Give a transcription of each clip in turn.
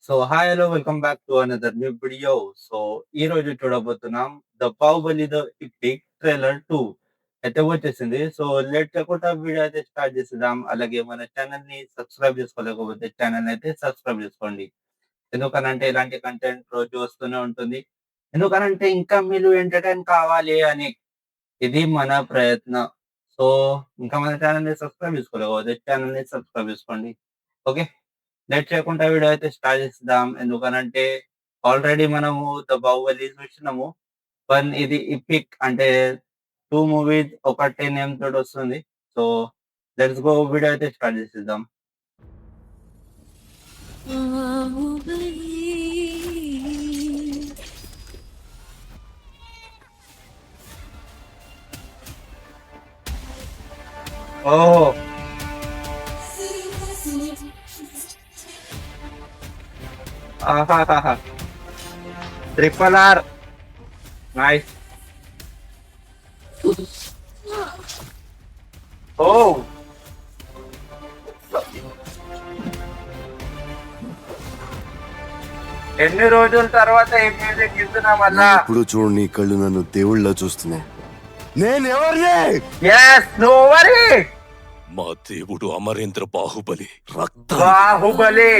So hi hello welcome back to another new video. So ఈ రోజు చూడబోతున్నాం the Baahubali the epic trailer 2 అయితే వచ్చేసింది. సో లేట్ చేయకుండా వీడియో అయితే స్టార్ట్ చేసేద్దాం. అలాగే మన ఛానల్ ని సబ్స్క్రైబ్ చేసుకోలేకపోతే ఛానల్ అయితే సబ్స్క్రైబ్ చేసుకోండి. ఎందుకనంటే ఇలాంటి కంటెంట్ రోజు వస్తూనే ఉంటుంది. ఎందుకనంటే ఇంకా మీరు ఎంటర్టైన్ కావాలి అని ఇది మన ప్రయత్నం. సో ఇంకా మన ఛానల్ ని సబ్స్క్రైబ్ చేసుకోలేకపోతే ఛానల్ ని సబ్స్క్రైబ్ చేసుకోండి. ఓకే. లేట్ చేయకుండా వీడియో అయితే స్టార్ట్ చేసేద్దాం. ఎందుకనంటే ఆల్రెడీ మనము 'ద బాహుబలి' చూసినాము. కానీ ఇది ఎపిక్ అంటే 2 మూవీస్ ఒకటే నేమ్ తోటి వస్తుంది. సో లెట్స్ గో వీడియో అయితే స్టార్ట్ చేసేద్దాం. ఓహ్! ఆహాహాహా! Triple R nice. ఓహ్! ఎన్ని రోజుల తర్వాత ఈ మ్యూజిక్ వింటున్నా మళ్ళా. ఇప్పుడు చూడు నీ కళ్ళు నన్ను దేవుళ్ళ చూస్తున్నాయి. నేను ఎవరిని? yes no worry. మా దేవుడు అమరేంద్ర బాహుబలి రక్త బాహుబలి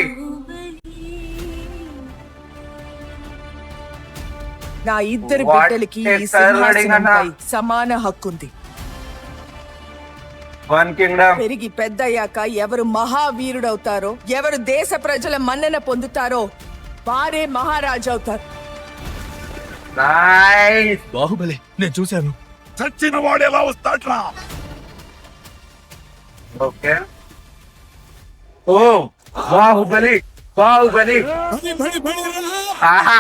నా ఇద్దరు What బిడ్డలకి ఈ a coloring అన్నా. సింహాసనంపై సమాన హక్కుంది. One Kingdom. పెరిగి పెద్దయ్యాక ఎవరు మహావీరుడవుతారో, ఎవరు దేశ ప్రజల మన్నన పొందుతారో వారే మహారాజు అవుతారు. నైస్. బాహుబలి నేను చూశాను. చచ్చిన వాడు ఎలా వస్తాడ్రా? ఓకే. ఓ బాహుబలి బాహుబలి. ఆహా.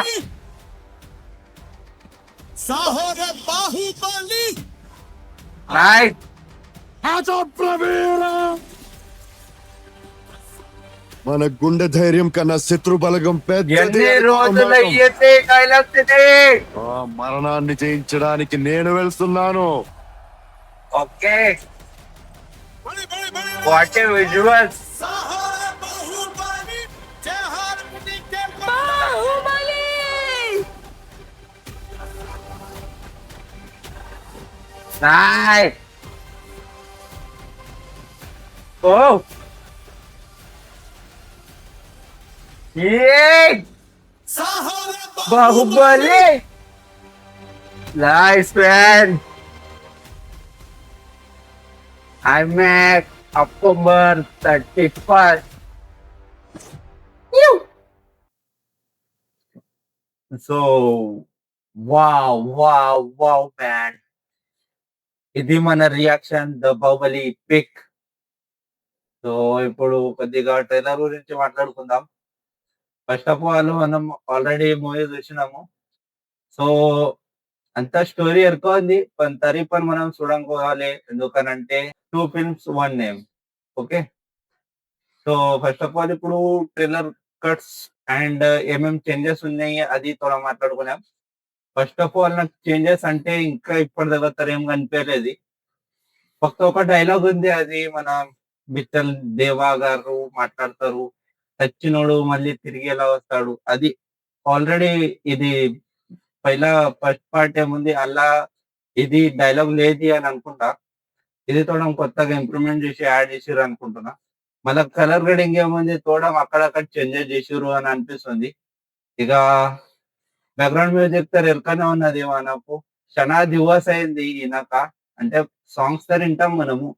నైస్. మన గుండె ధైర్యం కన్నా శత్రు బలగం పెద్దది. ఎన్ని రోజులు అయ్యేతే డైలాగ్స్ ఇది. ఆ మరణాన్ని జయించడానికి నేను వెళ్తున్నాను. Okay. What a visuals. Nice. Oh a Baahubali. Nice man. IMAX October 31st. So, wow, man. ఇది మన reaction the Baahubali pic. So ఇప్పుడు కొద్దిగా ట్రైలర్ గురించి మాట్లాడుకుందాం. ఫస్ట్ ఆఫ్ ఆల్ మనం ఆల్రెడీ మూవీ చూసినాము. సో అంత స్టోరీ ఎక్కువ ఉంది. पण तरी पण మనం చూడంకోవాలి. ఎందుకనంటే 2 films 1 name. Okay. So first of all ఇప్పుడు ట్రైలర్ కట్స్ అండ్ ఏమేం చేంజెస్ ఉన్నాయి అది తోడా మాట్లాడుకున్నాం. ఫస్ట్ ఆఫ్ ఆల్ నాకు చేంజెస్ అంటే ఇంకా ఇప్పటిదాకా ఏం కనిపించలేదు. ఒక్క ఒక డైలాగ్ ఉంది. అది మన మిత్తల్ దేవా గారు మాట్లాడతారు. చచ్చినోడు మళ్ళీ తిరిగి ఎలా వస్తాడు. అది ఆల్రెడీ ఇది పైలా ఫస్ట్ పార్ట్ ఏముంది అలా ఇది డైలాగ్ లేదు అని అనుకుంటా. ఇది తోడం కొత్తగా ఇంప్రూవ్‌మెంట్ చేసి యాడ్ చేసిర్రు అనుకుంటున్నా. మళ్ళా కలర్ గ్రేడింగ్ ఏముంది తోడం అక్కడక్కడ చేంజెస్ చేసిర్రు అని అనిపిస్తుంది. ఇక బ్యాక్‌గ్రౌండ్ మ్యూజిక్ तर ఎరకనే ఉన్నది మనకు. చానా దివస్ అయింది ఇనక. అంటే సాంగ్స్ तर వింటాం మనము.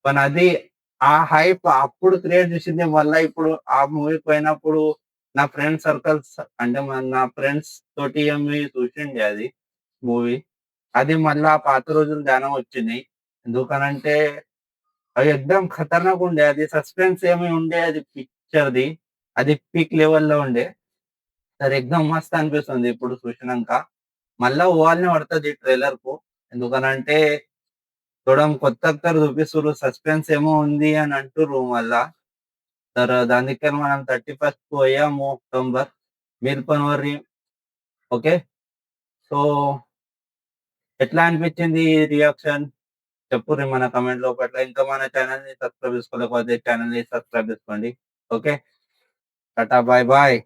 కానీ అది ఆ హైప్ అప్పుడు క్రియేట్ చేసింది మళ్ళా ఇప్పుడు ఆ మూవీకి పోయినప్పుడు నా ఫ్రెండ్ సర్కిల్స్ అంటే నా ఫ్రెండ్స్ తోటి ఏమి చూసిండే అది మూవీ. అది మళ్ళా పాత రోజులు ధ్యానం వచ్చినాయి. ఎందుకనంటే అది ఎక్దమ్ ఖతర్నాక్ ఉండే. అది సస్పెన్స్ ఏమి ఉండే అది పిక్చర్‌ది. అది పీక్ లెవెల్‌లో ఉండే. సరే ఎక్దమ్ మస్త్ అనిపిస్తుంది ఇప్పుడు చూసినంక. మళ్ళా పోవాలనే పడతది ట్రైలర్‌కు. ఎందుకనంటే చూడం కొత్తగా చూపిస్తుర్రు. సస్పెన్స్ ఏమో ఉంది అని అంటుర్రు మళ్ళా. तर దానికని మనం 31st పోయాము అక్టోబర్. మీరు కొనవర్రి. ఓకే. సో ఎట్లా అనిపించింది ఈ రియాక్షన్? చెప్పుర్రి మన కామెంట్ లోపట్ల. ఇంకా మన ఛానెల్‌ని సబ్స్క్రైబ్ చేసుకోలేకపోతే ఛానెల్‌ని సబ్స్క్రైబ్ చేసుకోండి. ఓకే. Tata bye bye.